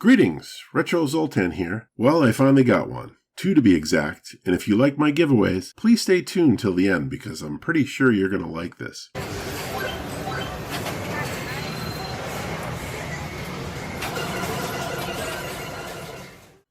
Greetings, Retro Zoltan here. Well, I finally got one. 2 to be exact, and if you like my giveaways, please stay tuned till the end because I'm pretty sure you're going to like this.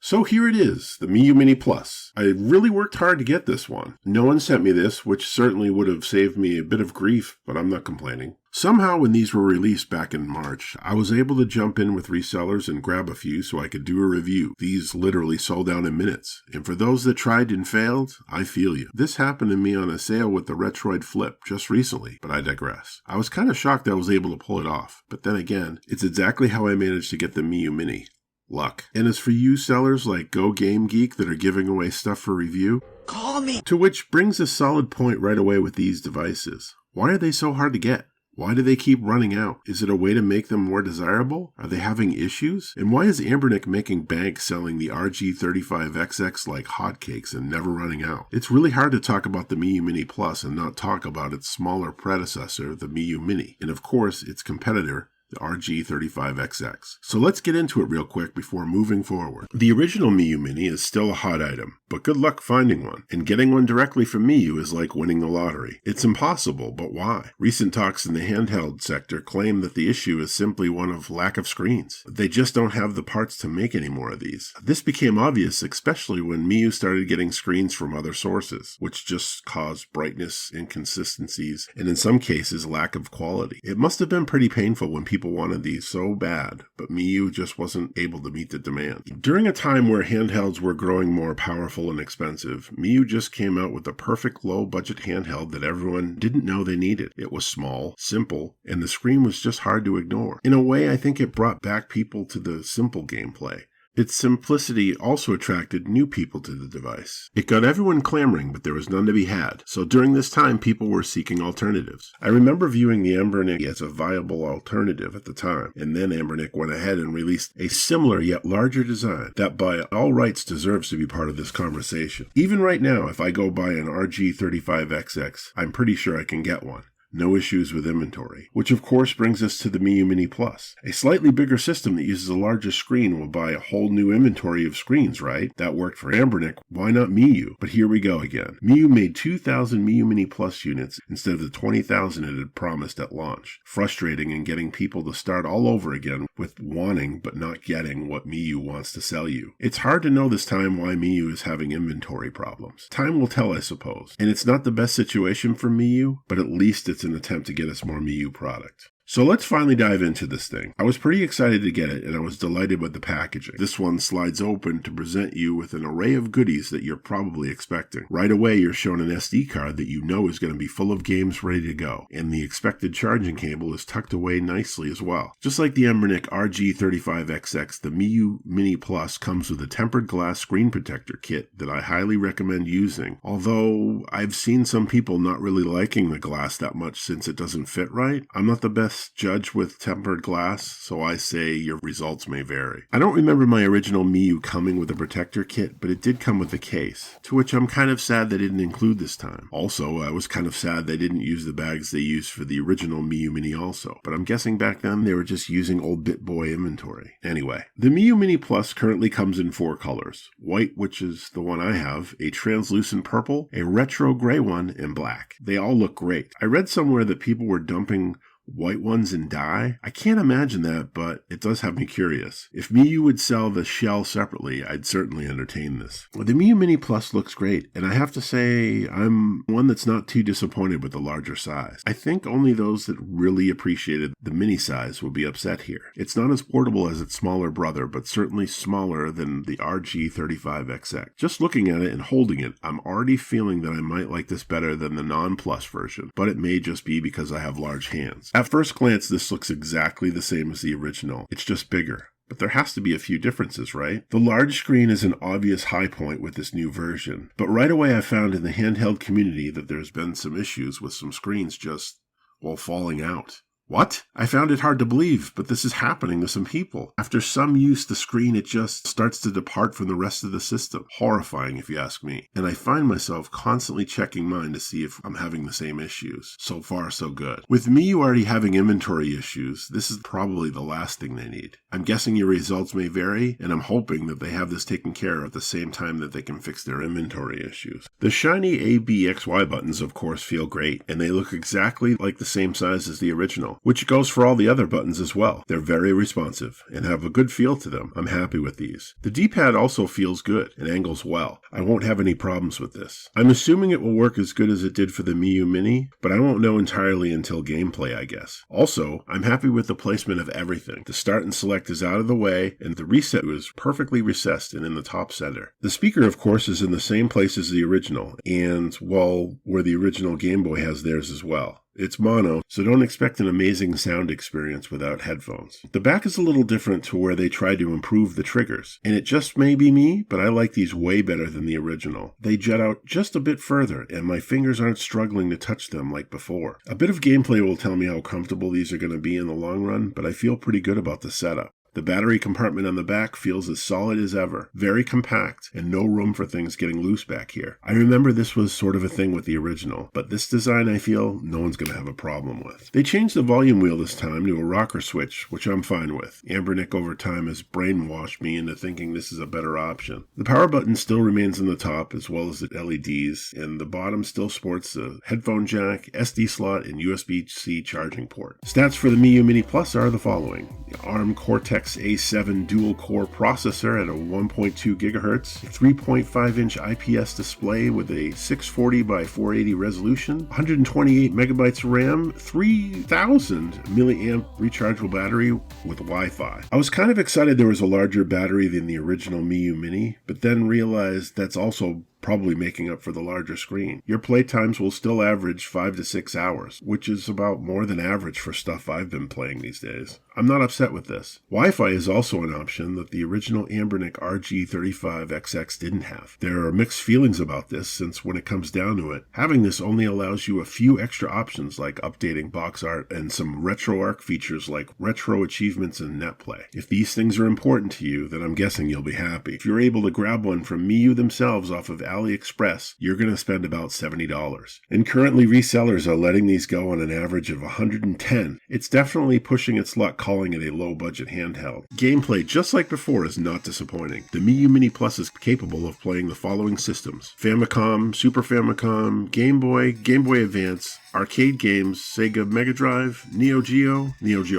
So here it is, the Miyoo Mini Plus. I really worked hard to get this one. No one sent me this, which certainly would have saved me a bit of grief, but I'm not complaining. Somehow when these were released back in March, I was able to jump in with resellers and grab a few so I could do a review. These literally sold out in minutes. And for those that tried and failed, I feel you. This happened to me on a sale with the Retroid Flip just recently, but I digress. I was kind of shocked I was able to pull it off. But then again, it's exactly how I managed to get the Miyoo Mini. Luck. And as for you sellers like Go Game Geek that are giving away stuff for review, call me! To which brings a solid point right away with these devices. Why are they so hard to get? Why do they keep running out? Is it a way to make them more desirable? Are they having issues? And why is Anbernic making bank selling the RG35xx like hotcakes and never running out? It's really hard to talk about the Miyoo Mini Plus and not talk about its smaller predecessor, the Miyoo Mini, and of course its competitor, the RG35xx. So let's get into it real quick before moving forward. The original Miyoo Mini is still a hot item, but good luck finding one. And getting one directly from Miyoo is like winning the lottery. It's impossible, but why? Recent talks in the handheld sector claim that the issue is simply one of lack of screens. They just don't have the parts to make any more of these. This became obvious, especially when Miyoo started getting screens from other sources, which just caused brightness inconsistencies, and in some cases lack of quality. It must have been pretty painful when people wanted these so bad, but Miyoo just wasn't able to meet the demand. During a time where handhelds were growing more powerful and expensive, Miyoo just came out with the perfect low-budget handheld that everyone didn't know they needed. It was small, simple, and the screen was just hard to ignore. In a way, I think it brought back people to the simple gameplay. Its simplicity also attracted new people to the device. It got everyone clamoring, but there was none to be had. So during this time, people were seeking alternatives. I remember viewing the Anbernic as a viable alternative at the time, and then Anbernic went ahead and released a similar yet larger design that by all rights deserves to be part of this conversation. Even right now, if I go buy an RG35xx, I'm pretty sure I can get one. No issues with inventory. Which of course brings us to the Miyoo Mini Plus. A slightly bigger system that uses a larger screen will buy a whole new inventory of screens, right? That worked for Anbernic, why not Miyoo? But here we go again. Miyoo made 2,000 Miyoo Mini Plus units instead of the 20,000 it had promised at launch. Frustrating and getting people to start all over again with wanting but not getting what Miyoo wants to sell you. It's hard to know this time why Miyoo is having inventory problems. Time will tell, I suppose. And it's not the best situation for Miyoo, but at least it's an attempt to get us more Miyoo product. So let's finally dive into this thing. I was pretty excited to get it, and I was delighted with the packaging. This one slides open to present you with an array of goodies that you're probably expecting. Right away, you're shown an SD card that you know is going to be full of games ready to go, and the expected charging cable is tucked away nicely as well. Just like the Anbernic RG35xx, the Miyoo Mini Plus comes with a tempered glass screen protector kit that I highly recommend using, although I've seen some people not really liking the glass that much since it doesn't fit right. I'm not the best judge with tempered glass, so I say your results may vary. I don't remember my original Miyoo coming with a protector kit, but it did come with the case, to which I'm kind of sad they didn't include this time. Also, I was kind of sad they didn't use the bags they used for the original Miyoo Mini also, but I'm guessing back then they were just using old BitBoy inventory. Anyway, the Miyoo Mini Plus currently comes in 4 colors. White, which is the one I have, a translucent purple, a retro gray one, and black. They all look great. I read somewhere that people were dumping white ones in dye? I can't imagine that, but it does have me curious. If Miyoo would sell the shell separately, I'd certainly entertain this. The Miyoo Mini Plus looks great, and I have to say I'm one that's not too disappointed with the larger size. I think only those that really appreciated the mini size will be upset here. It's not as portable as its smaller brother, but certainly smaller than the RG35xx. Just looking at it and holding it, I'm already feeling that I might like this better than the non-Plus version, but it may just be because I have large hands. At first glance, this looks exactly the same as the original. It's just bigger. But there has to be a few differences, right? The large screen is an obvious high point with this new version. But right away I found in the handheld community that there's been some issues with some screens just, well, falling out. What? I found it hard to believe, but this is happening to some people. After some use, the screen, it just starts to depart from the rest of the system. Horrifying, if you ask me. And I find myself constantly checking mine to see if I'm having the same issues. So far, so good. With Miyoo already having inventory issues, this is probably the last thing they need. I'm guessing your results may vary, and I'm hoping that they have this taken care of at the same time that they can fix their inventory issues. The shiny ABXY buttons, of course, feel great, and they look exactly like the same size as the original, which goes for all the other buttons as well. They're very responsive and have a good feel to them. I'm happy with these. The D-pad also feels good and angles well. I won't have any problems with this. I'm assuming it will work as good as it did for the Miyoo Mini, but I won't know entirely until gameplay, I guess. Also, I'm happy with the placement of everything. The start and select is out of the way, and the reset was perfectly recessed and in the top center. The speaker, of course, is in the same place as the original, and, well, where the original Game Boy has theirs as well. It's mono, so don't expect an amazing sound experience without headphones. The back is a little different to where they tried to improve the triggers, and it just may be me, but I like these way better than the original. They jut out just a bit further, and my fingers aren't struggling to touch them like before. A bit of gameplay will tell me how comfortable these are going to be in the long run, but I feel pretty good about the setup. The battery compartment on the back feels as solid as ever, very compact, and no room for things getting loose back here. I remember this was sort of a thing with the original, but this design I feel no one's going to have a problem with. They changed the volume wheel this time to a rocker switch, which I'm fine with. Anbernic over time has brainwashed me into thinking this is a better option. The power button still remains in the top as well as the LEDs, and the bottom still sports a headphone jack, SD slot, and USB-C charging port. Stats for the Miyoo Mini Plus are the following. The ARM Cortex A7 dual-core processor at a 1.2 GHz, a 3.5-inch IPS display with a 640 by 480 resolution, 128 megabytes of RAM, 3,000 milliamp rechargeable battery with Wi-Fi. I was kind of excited there was a larger battery than the original Miyoo Mini, but then realized that's also probably making up for the larger screen. Your play times will still average 5 to 6 hours, which is about more than average for stuff I've been playing these days. I'm not upset with this. Wi-Fi is also an option that the original Anbernic RG35xx didn't have. There are mixed feelings about this since when it comes down to it, having this only allows you a few extra options like updating box art and some RetroArch features like retro achievements and netplay. If these things are important to you, then I'm guessing you'll be happy. If you're able to grab one from Miyoo themselves off of AliExpress, you're going to spend about $70. And currently resellers are letting these go on an average of $110. It's definitely pushing its luck calling it a low-budget handheld. Gameplay, just like before, is not disappointing. The Miyoo Mini Plus is capable of playing the following systems: Famicom, Super Famicom, Game Boy, Game Boy Advance, arcade games, Sega Mega Drive, Neo Geo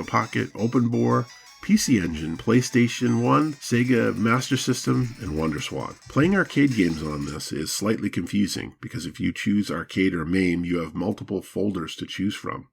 Pocket, Open Bore, PC Engine, PlayStation 1, Sega Master System, and WonderSwan. Playing arcade games on this is slightly confusing because if you choose arcade or MAME, you have multiple folders to choose from.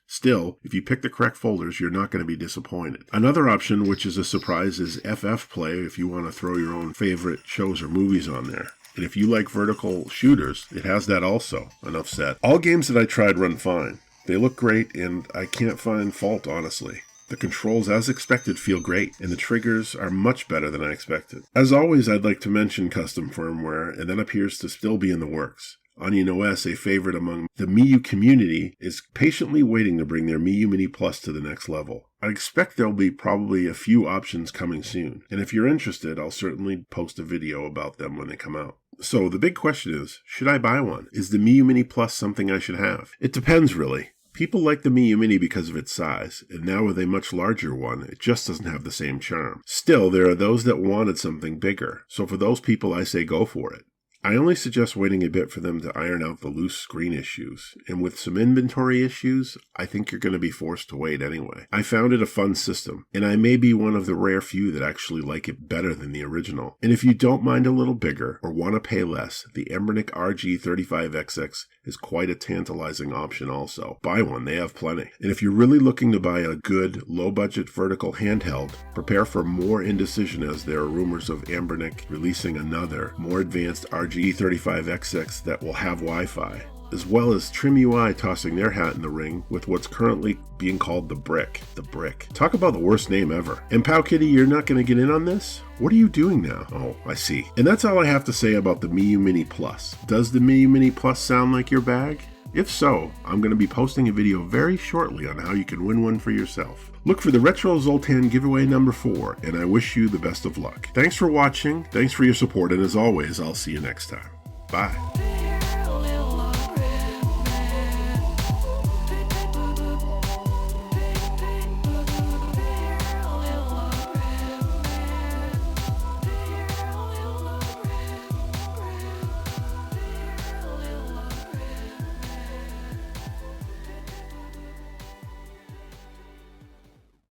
Still, if you pick the correct folders, you're not going to be disappointed. Another option, which is a surprise, is FF Play if you want to throw your own favorite shows or movies on there. And if you like vertical shooters, it has that also. Enough said. All games that I tried run fine. They look great, and I can't find fault, honestly. The controls, as expected, feel great, and the triggers are much better than I expected. As always, I'd like to mention custom firmware, and that appears to still be in the works. Onion OS, a favorite among the Miyoo community, is patiently waiting to bring their Miyoo Mini Plus to the next level. I expect there'll be probably a few options coming soon, and if you're interested, I'll certainly post a video about them when they come out. So the big question is, should I buy one? Is the Miyoo Mini Plus something I should have? It depends, really. People like the Miyoo Mini because of its size, and now with a much larger one, it just doesn't have the same charm. Still, there are those that wanted something bigger, so for those people I say go for it. I only suggest waiting a bit for them to iron out the loose screen issues, and with some inventory issues, I think you're going to be forced to wait anyway. I found it a fun system, and I may be one of the rare few that actually like it better than the original. And if you don't mind a little bigger, or want to pay less, the Anbernic RG35xx is quite a tantalizing option also. Buy one, they have plenty. And if you're really looking to buy a good, low-budget vertical handheld, prepare for more indecision as there are rumors of Anbernic releasing another, more advanced RG35xx that will have Wi-Fi, as well as Trim UI tossing their hat in the ring with what's currently being called the Brick. The Brick. Talk about the worst name ever. And Pow Kitty, you're not going to get in on this? What are you doing now? Oh, I see. And that's all I have to say about the Miyoo Mini Plus. Does the Miyoo Mini Plus sound like your bag? If so, I'm going to be posting a video very shortly on how you can win one for yourself. Look for the Retro Zoltan giveaway number 4, and I wish you the best of luck. Thanks for watching, thanks for your support, and as always, I'll see you next time. Bye.